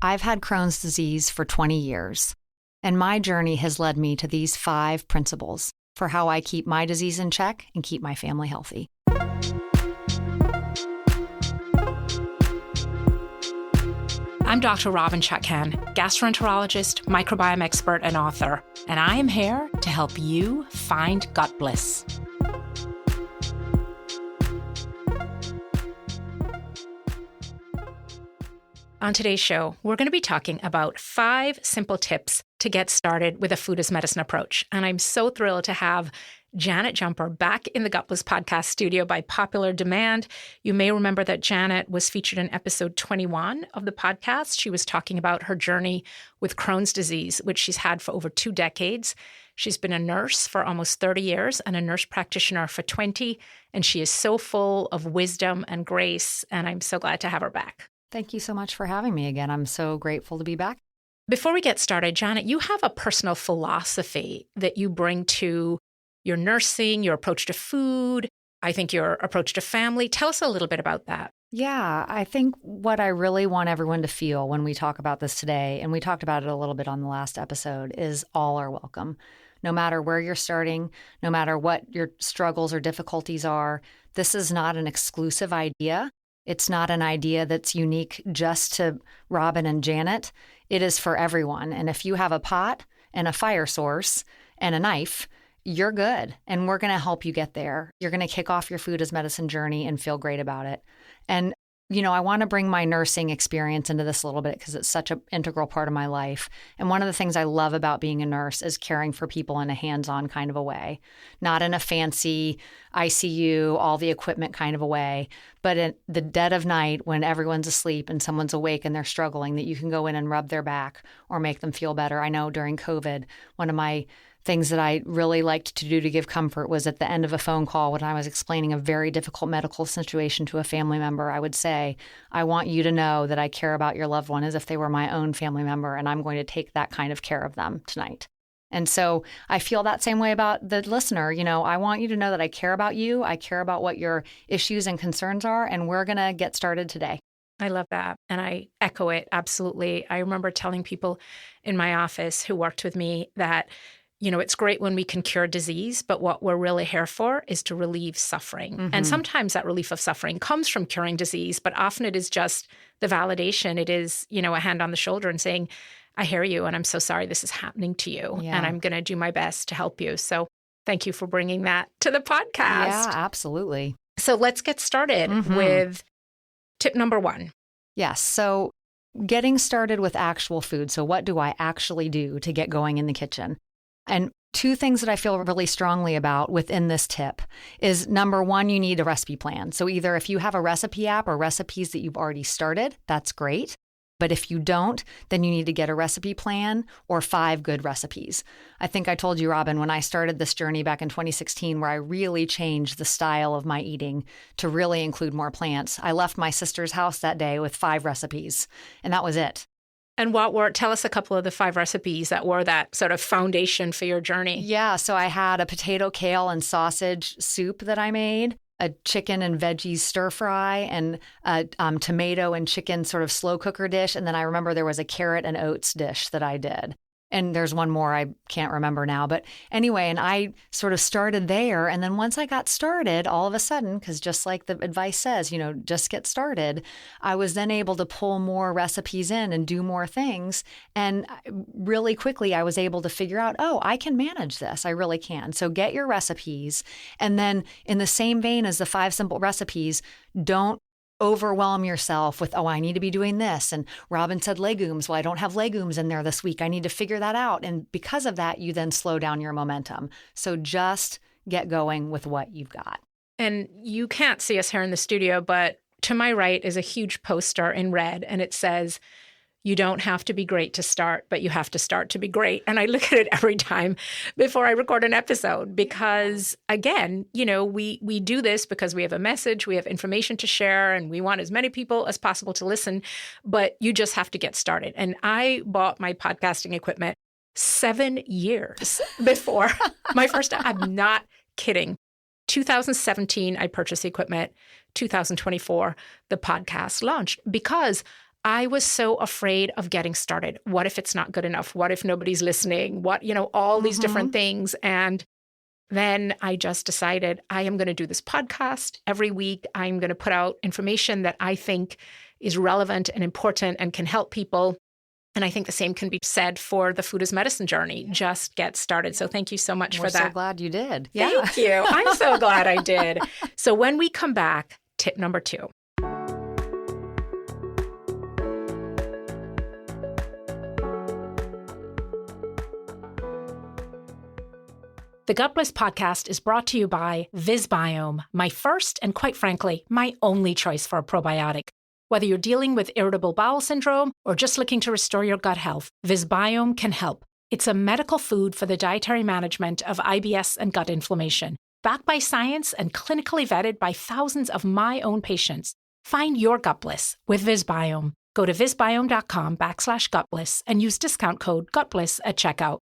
I've had Crohn's disease for 20 years, and my journey has led me to these 5 principles for how I keep my disease in check and keep my family healthy. I'm Dr. Robynne Chutkan, gastroenterologist, microbiome expert, and author, and I am here to help you find gut bliss. On today's show, we're going to be talking about 5 simple tips to get started with a food as medicine approach. And I'm so thrilled to have Janet Jumper back in the Gut Bliss podcast studio by popular demand. You may remember that Janet was featured in episode 21 of the podcast. She was talking about her journey with Crohn's disease, which she's had for over 2 decades. She's been a nurse for almost 30 years and a nurse practitioner for 20. And she is so full of wisdom and grace. And I'm so glad to have her back. Thank you so much for having me again. I'm so grateful to be back. Before we get started, Janet, you have a personal philosophy that you bring to your nursing, your approach to food, I think your approach to family. Tell us a little bit about that. Yeah, I think what I really want everyone to feel when we talk about this today, and we talked about it a little bit on the last episode, is all are welcome. No matter where you're starting, no matter what your struggles or difficulties are, this is not an exclusive idea. It's not an idea that's unique just to Robynne and Janet. It is for everyone. And if you have a pot and a fire source and a knife, you're good. And we're going to help you get there. You're going to kick off your food as medicine journey and feel great about it. And, you know, I want to bring my nursing experience into this a little bit because it's such an integral part of my life. And one of the things I love about being a nurse is caring for people in a hands-on kind of a way, not in a fancy ICU, all the equipment kind of a way, but in the dead of night when everyone's asleep and someone's awake and they're struggling, that you can go in and rub their back or make them feel better. I know during COVID, one of my things that I really liked to do to give comfort was at the end of a phone call when I was explaining a very difficult medical situation to a family member, I would say, I want you to know that I care about your loved one as if they were my own family member, and I'm going to take that kind of care of them tonight. And so I feel that same way about the listener. You know, I want you to know that I care about you. I care about what your issues and concerns are, and we're going to get started today. I love that. And I echo it. Absolutely. I remember telling people in my office who worked with me that, you know, it's great when we can cure disease, but what we're really here for is to relieve suffering. Mm-hmm. And sometimes that relief of suffering comes from curing disease, but often it is just the validation. It is, you know, a hand on the shoulder and saying, I hear you, and I'm so sorry this is happening to you, and I'm going to do my best to help you. So thank you for bringing that to the podcast. Yeah, absolutely. So let's get started with tip number 1. Yes. So getting started with actual food. So what do I actually do to get going in the kitchen? And 2 things that I feel really strongly about within this tip is, number 1, you need a recipe plan. So either if you have a recipe app or recipes that you've already started, that's great. But if you don't, then you need to get a recipe plan or 5 good recipes. I think I told you, Robynne, when I started this journey back in 2016, where I really changed the style of my eating to really include more plants, I left my sister's house that day with 5 recipes, and that was it. And tell us a couple of the 5 recipes that were that sort of foundation for your journey. Yeah, so I had a potato, kale, and sausage soup that I made, a chicken and veggies stir fry, and a tomato and chicken sort of slow cooker dish. And then I remember there was a carrot and oats dish that I did. And there's one more I can't remember now. But anyway, and I sort of started there. And then once I got started, all of a sudden, because just like the advice says, you know, just get started, I was then able to pull more recipes in and do more things. And really quickly, I was able to figure out, oh, I can manage this. I really can. So get your recipes. And then in the same vein as the 5 simple recipes, don't overwhelm yourself with, oh, I need to be doing this. And Robynne said legumes. Well, I don't have legumes in there this week. I need to figure that out. And because of that, you then slow down your momentum. So just get going with what you've got. And you can't see us here in the studio, but to my right is a huge poster in red, and it says, you don't have to be great to start, but you have to start to be great. And I look at it every time before I record an episode because, again, you know, we do this because we have a message, we have information to share, and we want as many people as possible to listen, but you just have to get started. And I bought my podcasting equipment 7 years before my first time. I'm not kidding. 2017, I purchased the equipment. 2024, the podcast launched because I was so afraid of getting started. What if it's not good enough? What if nobody's listening? What, all these different things. And then I just decided I am going to do this podcast every week. I'm going to put out information that I think is relevant and important and can help people. And I think the same can be said for the Food as Medicine journey. Just get started. So thank you so much for that. We're so glad you did. Thank you. I'm so glad I did. So when we come back, tip number 2. The Gut Bliss podcast is brought to you by VisBiome, my first and quite frankly, my only choice for a probiotic. Whether you're dealing with irritable bowel syndrome or just looking to restore your gut health, VisBiome can help. It's a medical food for the dietary management of IBS and gut inflammation, backed by science and clinically vetted by thousands of my own patients. Find your Gut Bliss with VisBiome. Go to visbiome.com/gutbliss and use discount code GUTBLISS at checkout.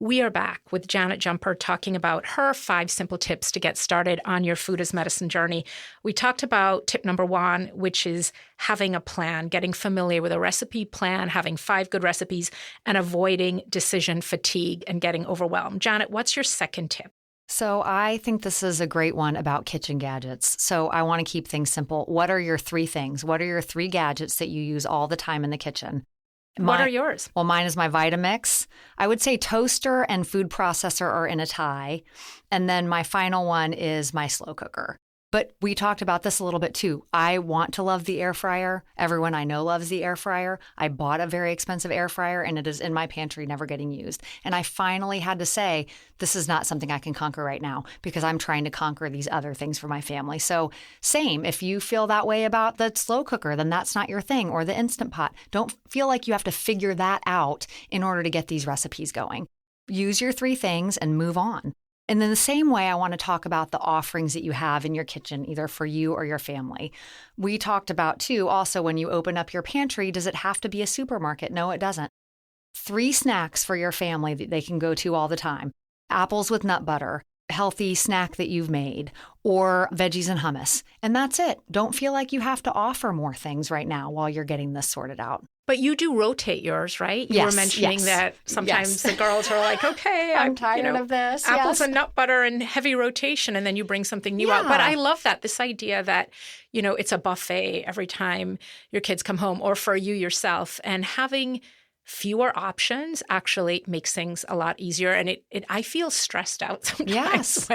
We are back with Janet Jumper talking about her 5 simple tips to get started on your Food as Medicine journey. We talked about tip number 1, which is having a plan, getting familiar with a recipe plan, having 5 good recipes, and avoiding decision fatigue and getting overwhelmed. Janet, what's your second tip? So I think this is a great one about kitchen gadgets. So I want to keep things simple. What are your 3 things? What are your 3 gadgets that you use all the time in the kitchen? What are yours? Well, mine is my Vitamix. I would say toaster and food processor are in a tie. And then my final one is my slow cooker. But we talked about this a little bit too. I want to love the air fryer. Everyone I know loves the air fryer. I bought a very expensive air fryer and it is in my pantry, never getting used. And I finally had to say, this is not something I can conquer right now because I'm trying to conquer these other things for my family. So same, if you feel that way about the slow cooker, then that's not your thing, or the Instant Pot. Don't feel like you have to figure that out in order to get these recipes going. Use your 3 things and move on. And in the same way, I want to talk about the offerings that you have in your kitchen, either for you or your family. We talked about, too, also when you open up your pantry, does it have to be a supermarket? No, it doesn't. 3 snacks for your family that they can go to all the time. Apples with nut butter, healthy snack that you've made, or veggies and hummus. And that's it. Don't feel like you have to offer more things right now while you're getting this sorted out. But you do rotate yours, right? You Yes, were mentioning yes, that sometimes the girls are like, okay, I'm tired of this. Apples Yes. and nut butter and heavy rotation, and then you bring something new out. But I love that, this idea that, it's a buffet every time your kids come home, or for you yourself, and having fewer options actually makes things a lot easier. And I feel stressed out sometimes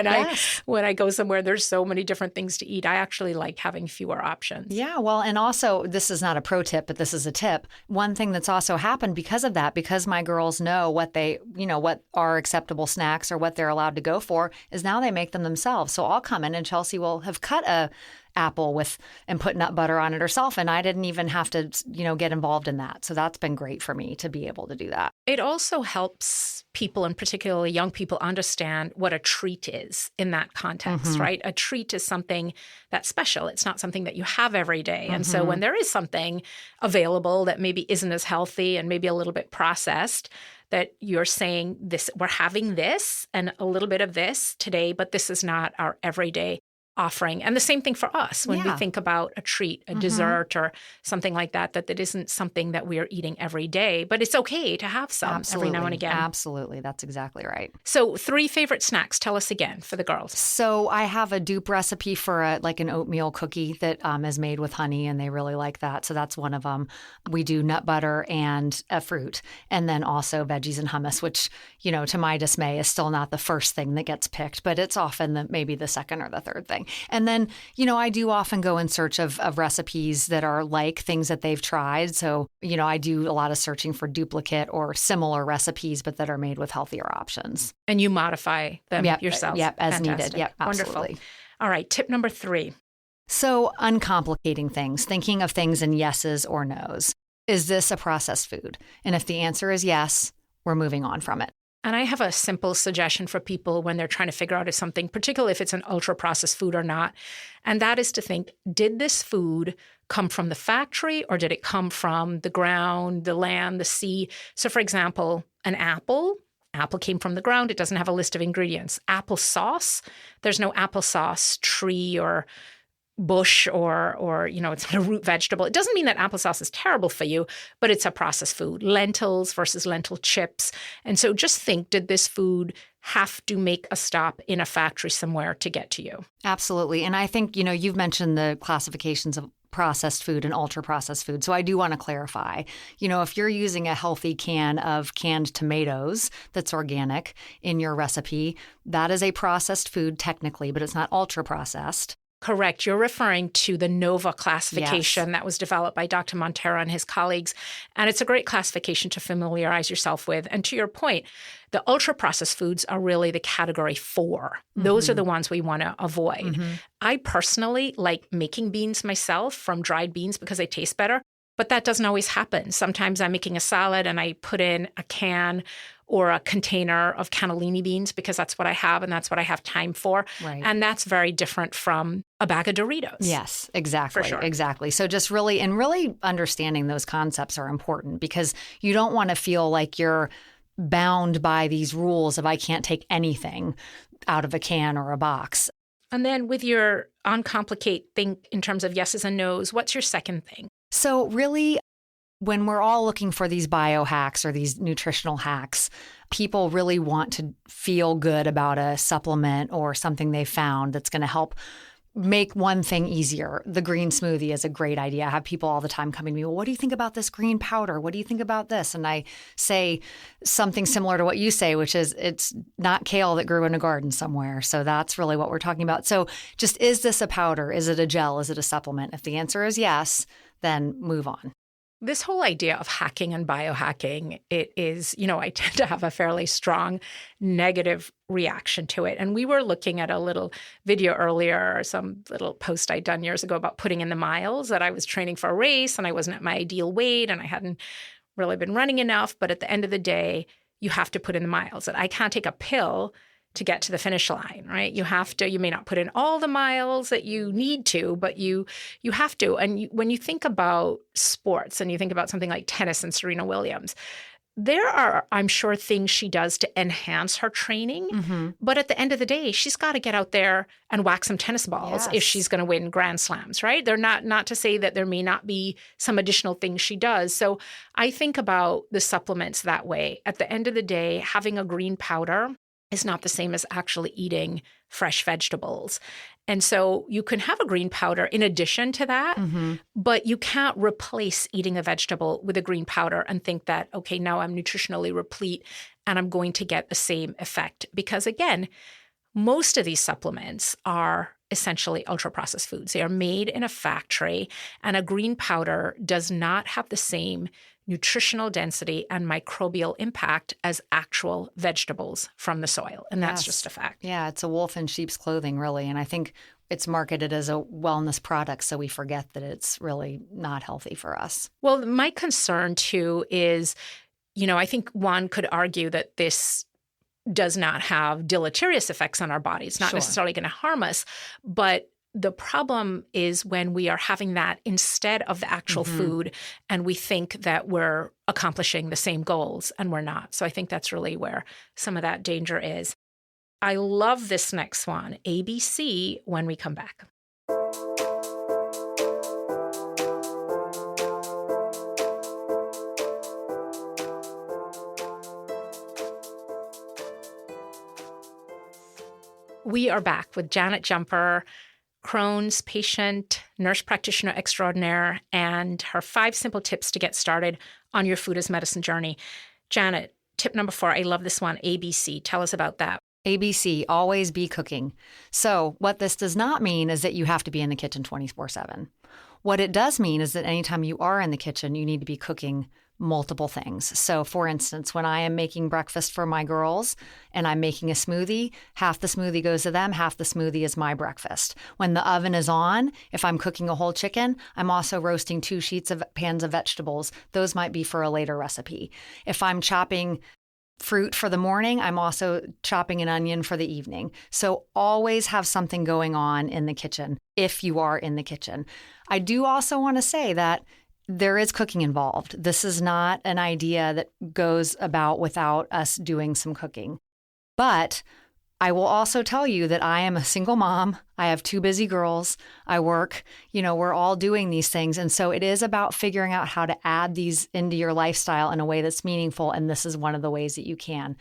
when I go somewhere. There's so many different things to eat. I actually like having fewer options. Yeah, well, and also, this is not a pro tip, but this is a tip. One thing that's also happened because of that, because my girls know what what are acceptable snacks or what they're allowed to go for, is now they make them themselves. So I'll come in and Chelsea will have cut a apple and put nut butter on it herself. And I didn't even have to, get involved in that. So that's been great for me to be able to do that. It also helps people, and particularly young people, understand what a treat is in that context, right? A treat is something that's special. It's not something that you have every day. And so when there is something available that maybe isn't as healthy and maybe a little bit processed, that you're saying, we're having this and a little bit of this today, but this is not our everyday offering. And the same thing for us when we think about a treat, a dessert, or something like that that isn't something that we are eating every day, but it's okay to have some every now and again. Absolutely. That's exactly right. So 3 favorite snacks. Tell us again for the girls. So I have a dupe recipe for an oatmeal cookie that is made with honey, and they really like that. So that's one of them. We do nut butter and a fruit, and then also veggies and hummus, which, to my dismay is still not the first thing that gets picked, but it's often maybe the second or the third thing. And then, I do often go in search of recipes that are like things that they've tried. So, I do a lot of searching for duplicate or similar recipes, but that are made with healthier options. And you modify them yourself. Yep, as Fantastic. needed. Yep, absolutely. Wonderful. All right, tip number 3. So uncomplicating things, thinking of things in yeses or nos. Is this a processed food? And if the answer is yes, we're moving on from it. And I have a simple suggestion for people when they're trying to figure out if something, particularly if it's an ultra-processed food or not, and that is to think, did this food come from the factory or did it come from the ground, the land, the sea? So for example, an apple came from the ground. It doesn't have a list of ingredients. Applesauce, there's no applesauce tree or bush or it's not a root vegetable. It doesn't mean that applesauce is terrible for you, but it's a processed food. Lentils versus lentil chips. And so just think, did this food have to make a stop in a factory somewhere to get to you? Absolutely. And I think, you've mentioned the classifications of processed food and ultra processed food. So I do want to clarify, if you're using a healthy can of canned tomatoes that's organic in your recipe, that is a processed food technically, but it's not ultra processed. Correct. You're referring to the NOVA classification that was developed by Dr. Montero and his colleagues. And it's a great classification to familiarize yourself with. And to your point, the ultra-processed foods are really the category 4. Those are the ones we want to avoid. I personally like making beans myself from dried beans because they taste better. But that doesn't always happen. Sometimes I'm making a salad and I put in a can or a container of cannellini beans because that's what I have and that's what I have time for. Right. And that's very different from a bag of Doritos. Yes, exactly. For sure. Exactly. So just really understanding those concepts are important because you don't want to feel like you're bound by these rules of I can't take anything out of a can or a box. And then with your uncomplicate think in terms of yeses and nos, what's your second thing? So really, when we're all looking for these biohacks or these nutritional hacks, people really want to feel good about a supplement or something they found that's going to help make one thing easier. The green smoothie is a great idea. I have people all the time coming to me, well, what do you think about this green powder? What do you think about this? And I say something similar to what you say, which is it's not kale that grew in a garden somewhere. So that's really what we're talking about. So just, is this a powder? Is it a gel? Is it a supplement? If the answer is yes, then move on. This whole idea of hacking and biohacking, it is, I tend to have a fairly strong negative reaction to it. And we were looking at a little video earlier, some little post I'd done years ago about putting in the miles, that I was training for a race and I wasn't at my ideal weight and I hadn't really been running enough. But at the end of the day, you have to put in the miles. That I can't take a pill to get to the finish line, right? You may not put in all the miles that you need to, but you have to. And when you think about sports and you think about something like tennis and Serena Williams, there are, I'm sure, things she does to enhance her training. But at the end of the day, she's got to get out there and whack some tennis balls if she's going to win Grand Slams, right? They're not to say that there may not be some additional things she does. So I think about the supplements that way. At the end of the day, having a green powder is not the same as actually eating fresh vegetables. And so you can have a green powder in addition to that, but you can't replace eating a vegetable with a green powder and think that, okay, now I'm nutritionally replete and I'm going to get the same effect. Because again, most of these supplements are essentially ultra-processed foods. They are made in a factory, and a green powder does not have the same nutritional density and microbial impact as actual vegetables from the soil. And that's just a fact. Yeah, it's a wolf in sheep's clothing, really. And I think it's marketed as a wellness product, so we forget that it's really not healthy for us. Well, my concern too is, I think one could argue that this does not have deleterious effects on our body. It's not necessarily going to harm us, but the problem is when we are having that instead of the actual food, and we think that we're accomplishing the same goals, and we're not. So I think that's really where some of that danger is. I love this next one, ABC, when we come back. We are back with Janet Jumper, Crohn's patient, nurse practitioner extraordinaire, and her 5 simple tips to get started on your food as medicine journey. Janet, tip number 4, I love this one, ABC. Tell us about that. ABC, always be cooking. So what this does not mean is that you have to be in the kitchen 24/7. What it does mean is that anytime you are in the kitchen, you need to be cooking multiple things. So for instance, when I am making breakfast for my girls and I'm making a smoothie, half the smoothie goes to them, half the smoothie is my breakfast. When the oven is on, if I'm cooking a whole chicken, I'm also roasting 2 pans of vegetables. Those might be for a later recipe. If I'm chopping fruit for the morning, I'm also chopping an onion for the evening. So always have something going on in the kitchen if you are in the kitchen. I do also want to say that there is cooking involved. This is not an idea that goes about without us doing some cooking. But I will also tell you that I am a single mom. I have 2 busy girls. I work, we're all doing these things. And so it is about figuring out how to add these into your lifestyle in a way that's meaningful. And this is one of the ways that you can.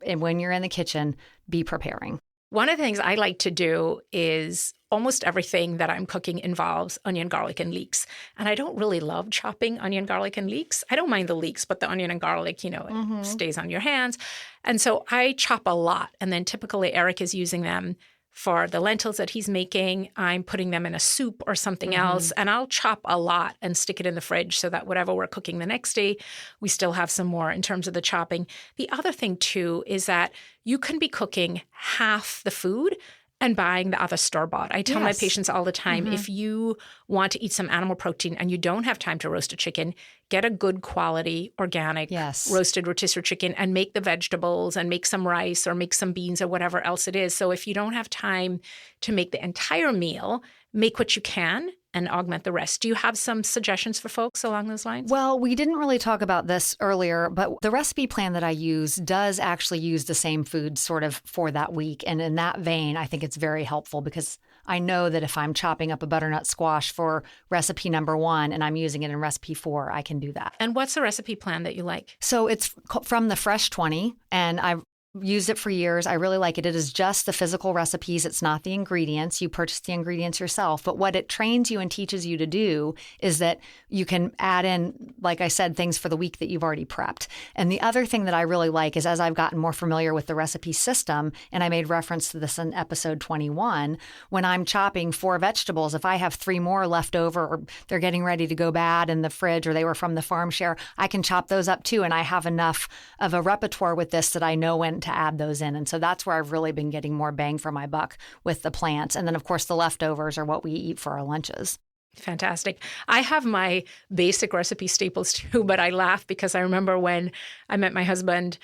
And when you're in the kitchen, be preparing. One of the things I like to do is almost everything that I'm cooking involves onion, garlic, and leeks. And I don't really love chopping onion, garlic, and leeks. I don't mind the leeks, but the onion and garlic, it stays on your hands. And so I chop a lot. And then typically Eric is using them for the lentils that he's making. I'm putting them in a soup or something else. And I'll chop a lot and stick it in the fridge so that whatever we're cooking the next day, we still have some more in terms of the chopping. The other thing, too, is that you can be cooking half the food and buying the other store-bought. I tell my patients all the time, if you want to eat some animal protein and you don't have time to roast a chicken, get a good quality organic roasted rotisserie chicken and make the vegetables and make some rice or make some beans or whatever else it is. So if you don't have time to make the entire meal, make what you can and augment the rest. Do you have some suggestions for folks along those lines? Well, we didn't really talk about this earlier, but the recipe plan that I use does actually use the same food sort of for that week. And in that vein, I think it's very helpful because I know that if I'm chopping up a butternut squash for recipe number 1 and I'm using it in recipe 4, I can do that. And what's the recipe plan that you like? So it's from the Fresh 20, and I've used it for years. I really like it. It is just the physical recipes. It's not the ingredients. You purchase the ingredients yourself. But what it trains you and teaches you to do is that you can add in, like I said, things for the week that you've already prepped. And the other thing that I really like is as I've gotten more familiar with the recipe system, and I made reference to this in episode 21, when I'm chopping 4 vegetables, if I have 3 more left over or they're getting ready to go bad in the fridge or they were from the farm share, I can chop those up too. And I have enough of a repertoire with this that I know when to add those in. And so that's where I've really been getting more bang for my buck with the plants. And then, of course, the leftovers are what we eat for our lunches. Fantastic. I have my basic recipe staples too, but I laugh because I remember when I met my husband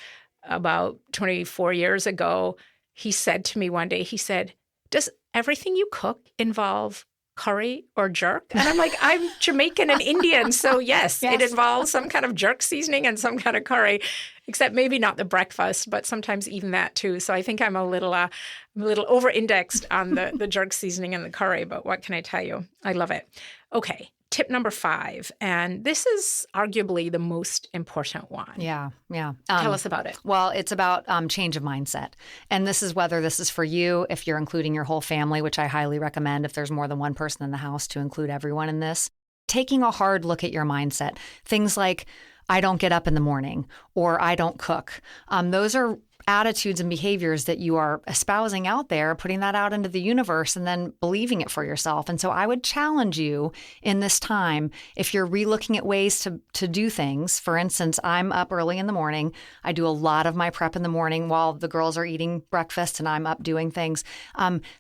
about 24 years ago, he said to me one day, he said, "Does everything you cook involve curry or jerk?" And I'm like, I'm Jamaican and Indian. So yes, it involves some kind of jerk seasoning and some kind of curry, except maybe not the breakfast, but sometimes even that too. So I think I'm a little over-indexed on the jerk seasoning and the curry, but what can I tell you? I love it. Okay. Tip number 5, and this is arguably the most important one. Yeah. Tell us about it. Well, it's about change of mindset. And this is whether this is for you, if you're including your whole family, which I highly recommend if there's more than one person in the house to include everyone in this. Taking a hard look at your mindset. Things like, I don't get up in the morning or I don't cook. Those are attitudes and behaviors that you are espousing out there, putting that out into the universe and then believing it for yourself. And so I would challenge you in this time, if you're relooking at ways to do things. For instance, I'm up early in the morning. I do a lot of my prep in the morning while the girls are eating breakfast and I'm up doing things.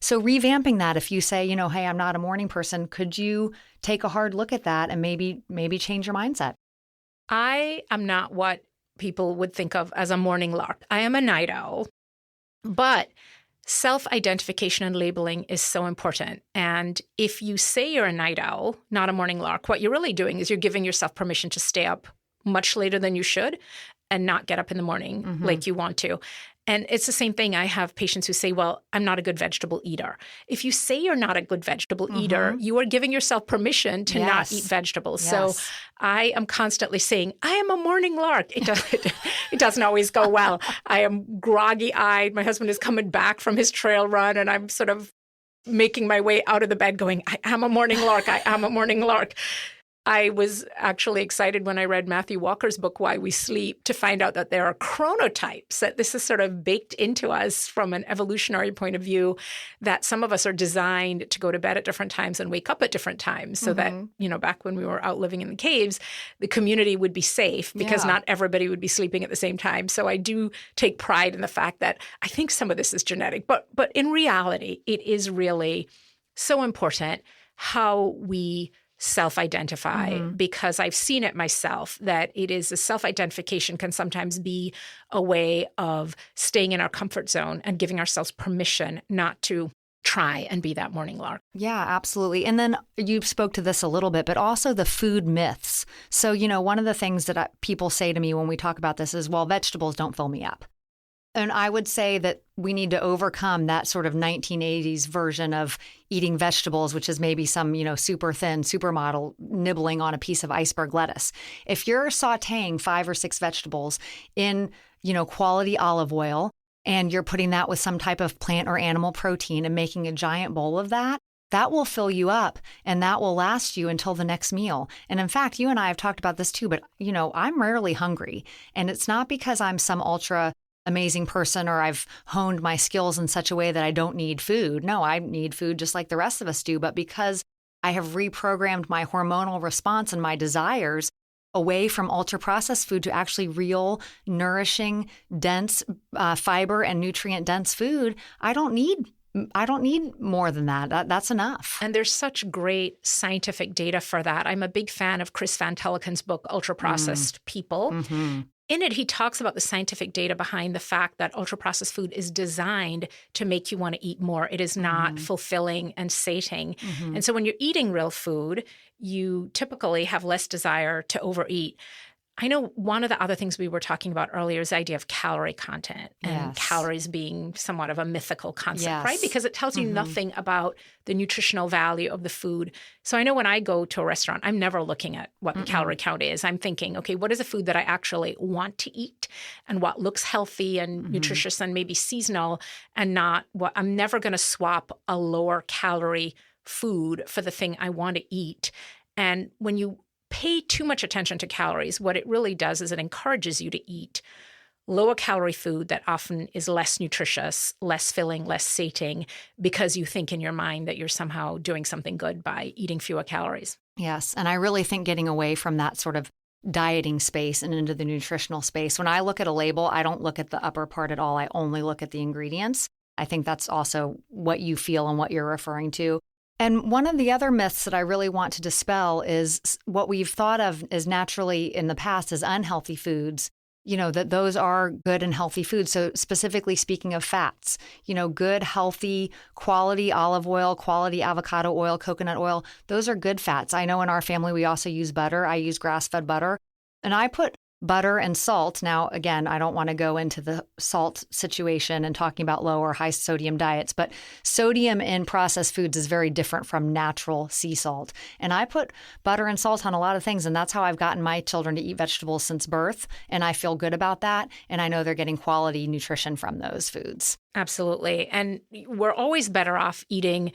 So revamping that, if you say, hey, I'm not a morning person, could you take a hard look at that and maybe change your mindset? I am not what people would think of as a morning lark. I am a night owl, but self-identification and labeling is so important. And if you say you're a night owl, not a morning lark, what you're really doing is you're giving yourself permission to stay up much later than you should and not get up in the morning like you want to. And it's the same thing. I have patients who say, well, I'm not a good vegetable eater. If you say you're not a good vegetable eater, you are giving yourself permission to not eat vegetables. So I am constantly saying, I am a morning lark. It doesn't always go well. I am groggy-eyed. My husband is coming back from his trail run, and I'm sort of making my way out of the bed going, I am a morning lark. I am a morning lark. I was actually excited when I read Matthew Walker's book, Why We Sleep, to find out that there are chronotypes, that this is sort of baked into us from an evolutionary point of view, that some of us are designed to go to bed at different times and wake up at different times so that, back when we were out living in the caves, the community would be safe because not everybody would be sleeping at the same time. So I do take pride in the fact that I think some of this is genetic, but in reality, it is really so important how we self-identify, because I've seen it myself that it is a self-identification can sometimes be a way of staying in our comfort zone and giving ourselves permission not to try and be that morning lark. Yeah, absolutely. And then you spoke to this a little bit, but also the food myths. So, one of the things that people say to me when we talk about this is, well, vegetables don't fill me up. And I would say that we need to overcome that sort of 1980s version of eating vegetables, which is maybe some, super thin supermodel nibbling on a piece of iceberg lettuce. If you're sauteing 5 or 6 vegetables in, quality olive oil, and you're putting that with some type of plant or animal protein and making a giant bowl of that, that will fill you up and that will last you until the next meal. And in fact, you and I have talked about this too, but I'm rarely hungry. And it's not because I'm some ultra amazing person or I've honed my skills in such a way that I don't need food. No, I need food just like the rest of us do. But because I have reprogrammed my hormonal response and my desires away from ultra-processed food to actually real, nourishing, dense fiber and nutrient-dense food, I don't need more than that. That's enough. And there's such great scientific data for that. I'm a big fan of Chris Van Telken's book, Ultra-Processed People. Mm-hmm. In it, he talks about the scientific data behind the fact that ultra-processed food is designed to make you want to eat more. It is not fulfilling and sating. Mm-hmm. And so when you're eating real food, you typically have less desire to overeat. I know one of the other things we were talking about earlier is the idea of calorie content and calories being somewhat of a mythical concept, right? Because it tells you nothing about the nutritional value of the food. So I know when I go to a restaurant, I'm never looking at what the calorie count is. I'm thinking, okay, what is a food that I actually want to eat and what looks healthy and nutritious and maybe seasonal and not what I'm never going to swap a lower calorie food for the thing I want to eat. And when you pay too much attention to calories, what it really does is it encourages you to eat lower calorie food that often is less nutritious, less filling, less sating, because you think in your mind that you're somehow doing something good by eating fewer calories. Yes. And I really think getting away from that sort of dieting space and into the nutritional space. When I look at a label, I don't look at the upper part at all. I only look at the ingredients. I think that's also what you feel and what you're referring to. And one of the other myths that I really want to dispel is what we've thought of as naturally in the past as unhealthy foods, that those are good and healthy foods. So specifically speaking of fats, good, healthy, quality olive oil, quality avocado oil, coconut oil, those are good fats. I know in our family, we also use butter. I use grass-fed butter. And I put butter and salt. Now, again, I don't want to go into the salt situation and talking about low or high sodium diets, but sodium in processed foods is very different from natural sea salt. And I put butter and salt on a lot of things, and that's how I've gotten my children to eat vegetables since birth. And I feel good about that. And I know they're getting quality nutrition from those foods. Absolutely. And we're always better off eating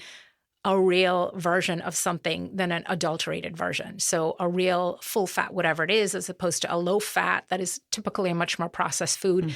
a real version of something than an adulterated version. So a real full fat, whatever it is, as opposed to a low fat that is typically a much more processed food.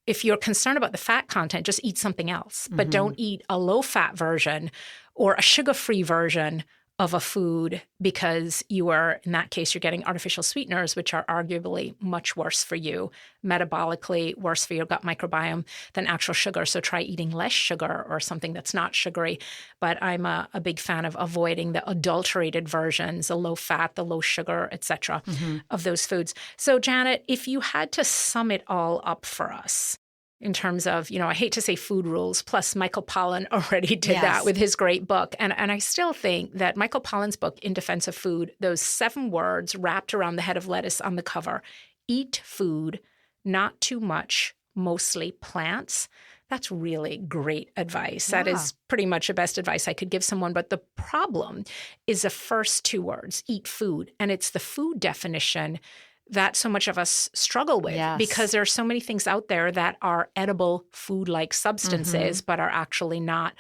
If you're concerned about the fat content, just eat something else, but don't eat a low fat version or a sugar-free version of a food because you are, in that case, you're getting artificial sweeteners, which are arguably much worse for you, metabolically worse for your gut microbiome than actual sugar. So try eating less sugar or something that's not sugary. But I'm a big fan of avoiding the adulterated versions, the low fat, the low sugar, et cetera, of those foods. So Janet, if you had to sum it all up for us, in terms of, I hate to say food rules, plus Michael Pollan already did that with his great book. And I still think that Michael Pollan's book, In Defense of Food, those 7 words wrapped around the head of lettuce on the cover, eat food, not too much, mostly plants. That's really great advice. Yeah. That is pretty much the best advice I could give someone. But the problem is the first 2 words, eat food. And it's the food definition that so much of us struggle with because there are so many things out there that are edible food-like substances, but are actually not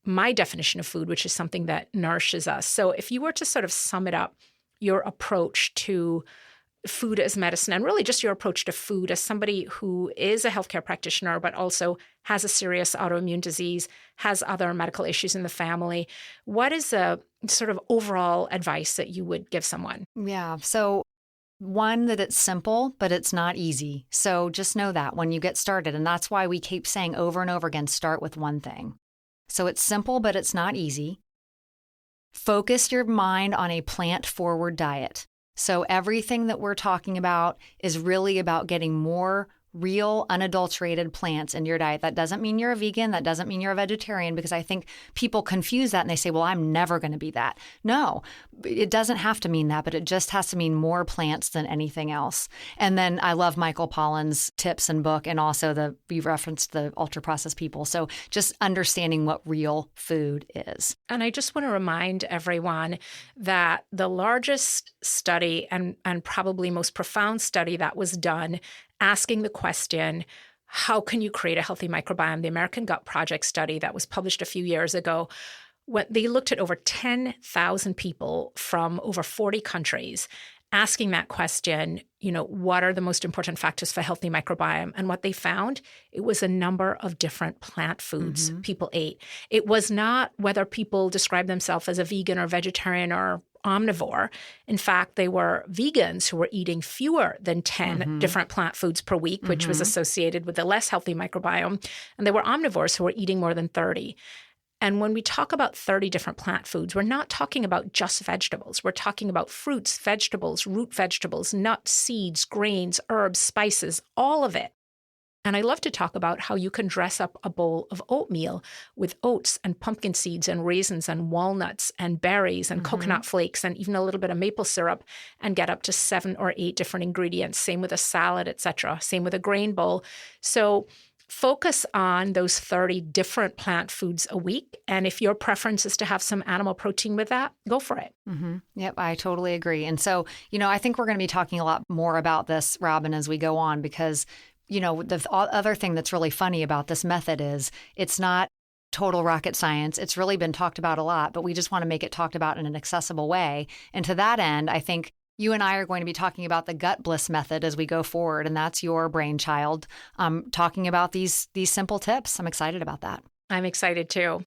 my definition of food, which is something that nourishes us. So if you were to sort of sum it up, your approach to food as medicine and really just your approach to food as somebody who is a healthcare practitioner, but also has a serious autoimmune disease, has other medical issues in the family, what is a sort of overall advice that you would give someone? Yeah. So one, that it's simple, but it's not easy. So just know that when you get started. And that's why we keep saying over and over again, start with one thing. So it's simple, but it's not easy. Focus your mind on a plant-forward diet. So everything that we're talking about is really about getting more real, unadulterated plants in your diet. That doesn't mean you're a vegan. That doesn't mean you're a vegetarian, because I think people confuse that and they say, well, I'm never going to be that. No, it doesn't have to mean that, but it just has to mean more plants than anything else. And then I love Michael Pollan's tips and book, and also you referenced the ultra-processed people. So just understanding what real food is. And I just want to remind everyone that the largest study and probably most profound study that was done asking the question, how can you create a healthy microbiome? The American Gut Project study that was published a few years ago, when they looked at over 10,000 people from over 40 countries, asking that question, what are the most important factors for healthy microbiome? And what they found, it was a number of different plant foods people ate. It was not whether people described themselves as a vegan or vegetarian or omnivore. In fact, they were vegans who were eating fewer than 10 different plant foods per week, which was associated with a less healthy microbiome. And they were omnivores who were eating more than 30. And when we talk about 30 different plant foods, we're not talking about just vegetables. We're talking about fruits, vegetables, root vegetables, nuts, seeds, grains, herbs, spices, all of it. And I love to talk about how you can dress up a bowl of oatmeal with oats and pumpkin seeds and raisins and walnuts and berries and coconut flakes and even a little bit of maple syrup and get up to 7 or 8 different ingredients. Same with a salad, etc. Same with a grain bowl. So focus on those 30 different plant foods a week. And if your preference is to have some animal protein with that, go for it. Yep, I totally agree. And so, I think we're going to be talking a lot more about this, Robynne, as we go on, because the other thing that's really funny about this method is it's not total rocket science. It's really been talked about a lot, but we just want to make it talked about in an accessible way. And to that end, I think you and I are going to be talking about the gut bliss method as we go forward, and that's your brainchild, talking about these simple tips. I'm excited about that. I'm excited too.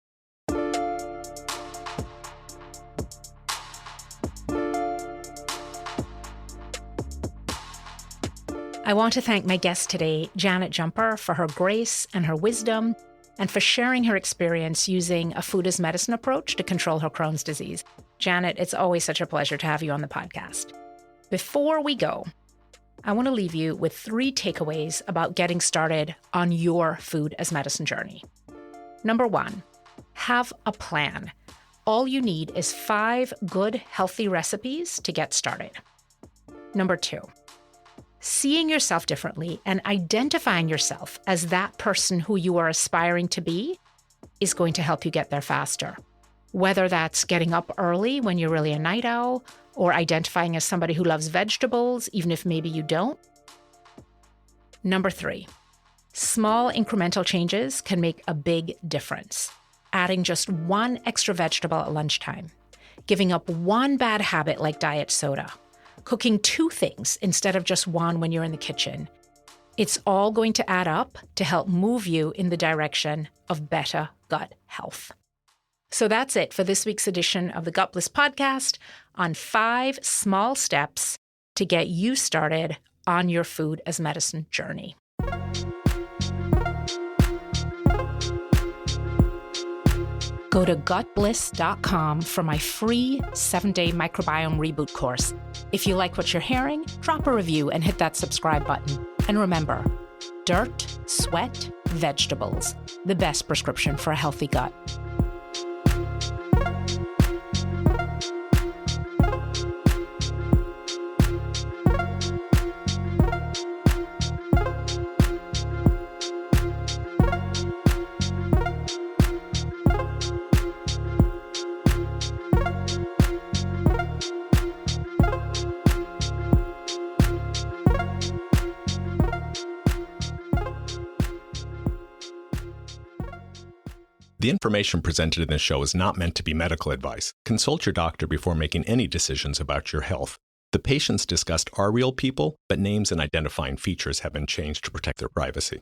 I want to thank my guest today, Janet Jumper, for her grace and her wisdom, and for sharing her experience using a food as medicine approach to control her Crohn's disease. Janet, it's always such a pleasure to have you on the podcast. Before we go, I want to leave you with 3 takeaways about getting started on your food as medicine journey. Number 1, have a plan. All you need is 5 good, healthy recipes to get started. Number 2, seeing yourself differently and identifying yourself as that person who you are aspiring to be is going to help you get there faster. Whether that's getting up early when you're really a night owl, or identifying as somebody who loves vegetables, even if maybe you don't. Number 3, small incremental changes can make a big difference. Adding just 1 extra vegetable at lunchtime, giving up 1 bad habit like diet soda, cooking 2 things instead of just 1 when you're in the kitchen. It's all going to add up to help move you in the direction of better gut health. So that's it for this week's edition of the Gut Bliss podcast on 5 small steps to get you started on your food as medicine journey. Go to gutbliss.com for my free 7-day microbiome reboot course. If you like what you're hearing, drop a review and hit that subscribe button. And remember, dirt, sweat, vegetables, the best prescription for a healthy gut. The information presented in this show is not meant to be medical advice. Consult your doctor before making any decisions about your health. The patients discussed are real people, but names and identifying features have been changed to protect their privacy.